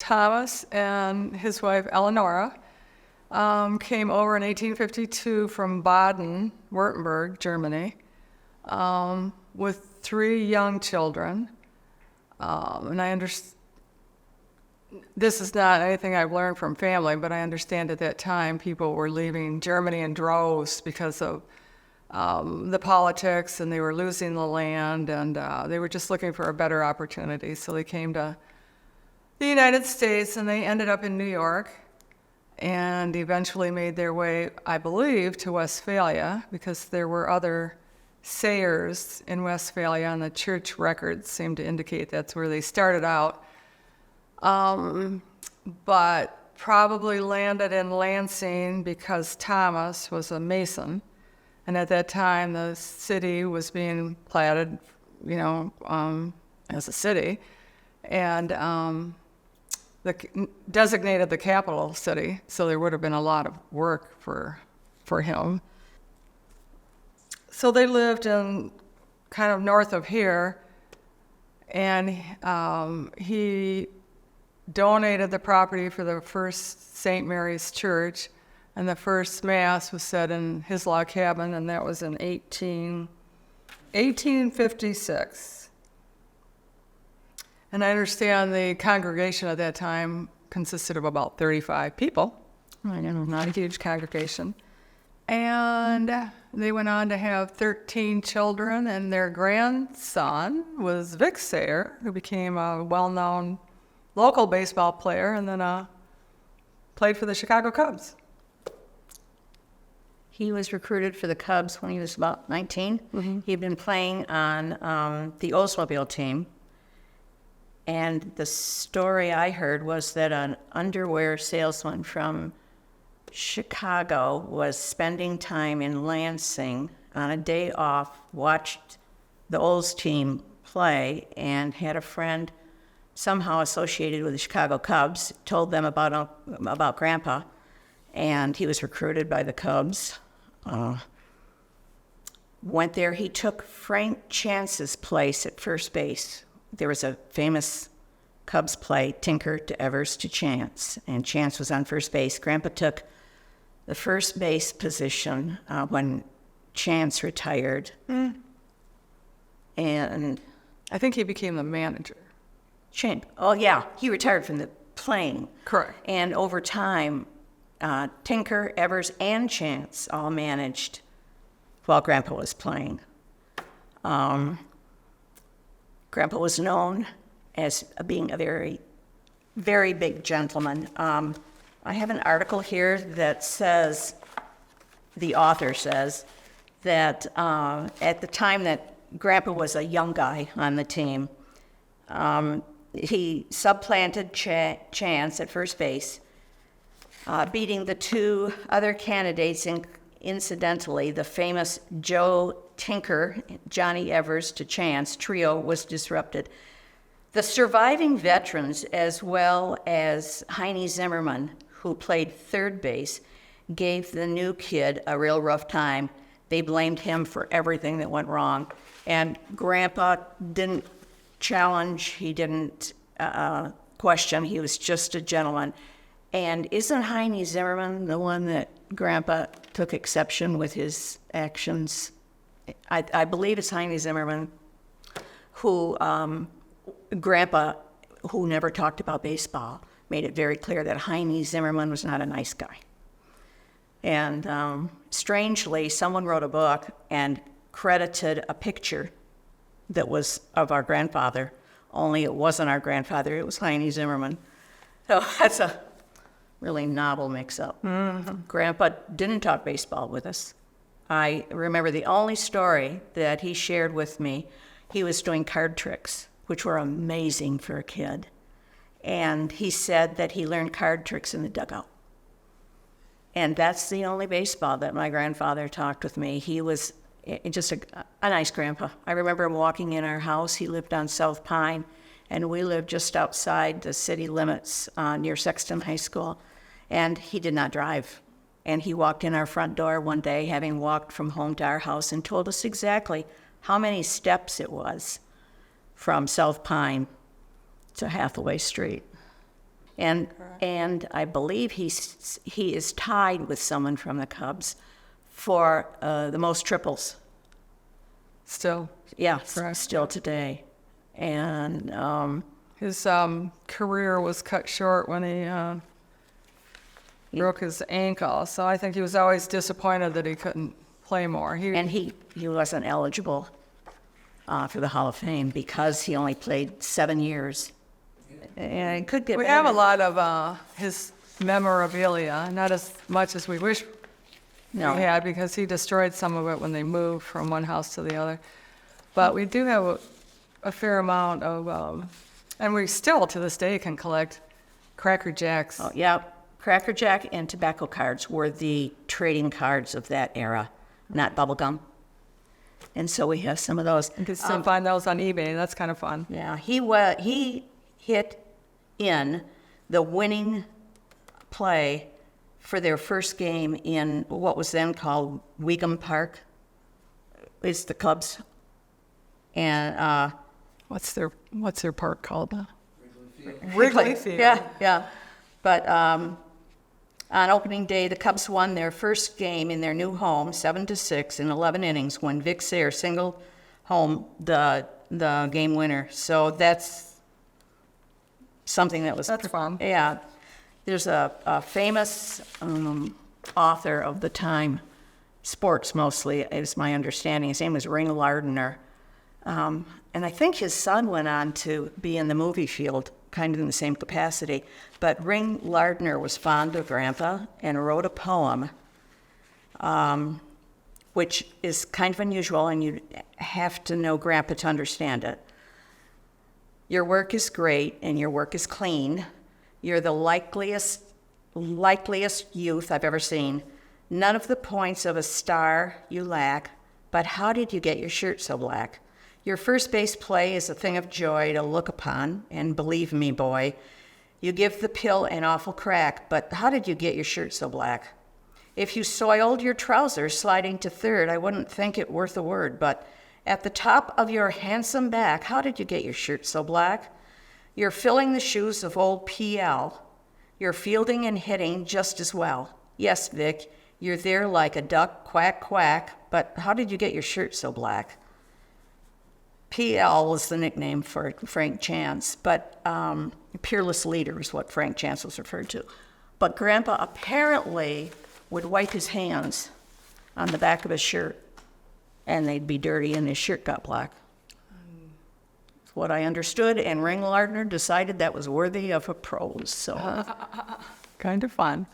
Thomas and his wife Eleonora came over in 1852 from Baden, Württemberg, Germany, with 3 young children. And I understand this is not anything I've learned from family, but I understand at that time people were leaving Germany in droves because of the politics, and they were losing the land, and they were just looking for a better opportunity. So they came to the United States, and they ended up in New York, and eventually made their way, I believe, to Westphalia, because there were other Saiers in Westphalia, and the church records seem to indicate that's where they started out. But probably landed in Lansing because Thomas was a Mason. And at that time, the city was being platted, as a city, and designated the capital city. So there would have been a lot of work for him. So they lived in kind of north of here, and he donated the property for the first St. Mary's Church, and the first Mass was said in his log cabin, and that was in 1856. And I understand the congregation at that time consisted of about 35 people. Not a huge congregation. And they went on to have 13 children, and their grandson was Viv Saier, who became a well-known local baseball player, and then played for the Chicago Cubs. He was recruited for the Cubs when he was about 19. Mm-hmm. He'd been playing on the Oldsmobile team. And the story I heard was that an underwear salesman from Chicago was spending time in Lansing on a day off, watched the Olds team play, and had a friend somehow associated with the Chicago Cubs, told them about Grandpa, and he was recruited by the Cubs. Went there. He took Frank Chance's place at first base. There was a famous Cubs play, Tinker to Evers to Chance, and Chance was on first base. Grandpa took the first base position when Chance retired. And I think he became the manager. He retired from the playing. Correct. And over time, Tinker, Evers, and Chance all managed while Grandpa was playing. Grandpa was known as being a very, very big gentleman. I have an article here that says, the author says, that at the time that Grandpa was a young guy on the team, he supplanted Chance at first base, beating the 2 other candidates, incidentally, the famous Joe Tinker, Johnny Evers to Chance trio was disrupted. The surviving veterans, as well as Heine Zimmerman, who played third base, gave the new kid a real rough time. They blamed him for everything that went wrong. And Grandpa didn't challenge, he didn't question, he was just a gentleman. And isn't Heine Zimmerman the one that Grandpa took exception with his actions? I believe it's Heine Zimmerman, who Grandpa, who never talked about baseball, made it very clear that Heine Zimmerman was not a nice guy. And strangely, someone wrote a book and credited a picture that was of our grandfather, only it wasn't our grandfather, it was Heine Zimmerman. So that's a really novel mix-up. Mm-hmm. Grandpa didn't talk baseball with us. I remember the only story that he shared with me, he was doing card tricks, which were amazing for a kid. And he said that he learned card tricks in the dugout. And that's the only baseball that my grandfather talked with me. He was just a nice grandpa. I remember him walking in our house. He lived on South Pine, and we lived just outside the city limits near Sexton High School. And he did not drive. And he walked in our front door one day, having walked from home to our house, and told us exactly how many steps it was from South Pine to Hathaway Street. And I believe he is tied with someone from the Cubs for the most triples. Still, Yeah, Correct. still today. And his career was cut short when he broke his ankle. So I think he was always disappointed that he couldn't play more. he wasn't eligible for the Hall of Fame because he only played 7 years. And it could get We better. have a lot of his memorabilia, not as much as we wish No. we had, because he destroyed some of it when they moved from one house to the other. But we do have a fair amount of, and we still to this day can collect Cracker Jacks. Oh, yeah, Cracker Jack and tobacco cards were the trading cards of that era, not bubble gum. And so we have some of those. You can still find those on eBay. That's kind of fun. Yeah, he hit in the winning play for their first game in what was then called Weegham Park. It's the Cubs. And What's their park called now? Wrigley Field. Yeah. But on opening day, the Cubs won their first game in their new home, 7-6 in 11 innings, when Viv Saier singled home the game winner. So that's something that was... That's fun. Yeah. There's a famous author of the time, sports mostly, is my understanding. His name was Ring Lardner. And I think his son went on to be in the movie field, kind of in the same capacity. But Ring Lardner was fond of Grandpa and wrote a poem, which is kind of unusual, and you have to know Grandpa to understand it. Your work is great, and your work is clean. You're the likeliest youth I've ever seen. None of the points of a star you lack, but how did you get your shirt so black? Your first base play is a thing of joy to look upon, and believe me, boy, you give the pill an awful crack, but how did you get your shirt so black? If you soiled your trousers sliding to third, I wouldn't think it worth a word, but at the top of your handsome back, how did you get your shirt so black? You're filling the shoes of old P.L. You're fielding and hitting just as well. Yes, Vic, you're there like a duck, quack, quack, but how did you get your shirt so black? P.L. was the nickname for Frank Chance, but peerless leader is what Frank Chance was referred to. But Grandpa apparently would wipe his hands on the back of his shirt, and they'd be dirty and his shirt got black. That's what I understood, and Ring Lardner decided that was worthy of a prose. So Kind of fun.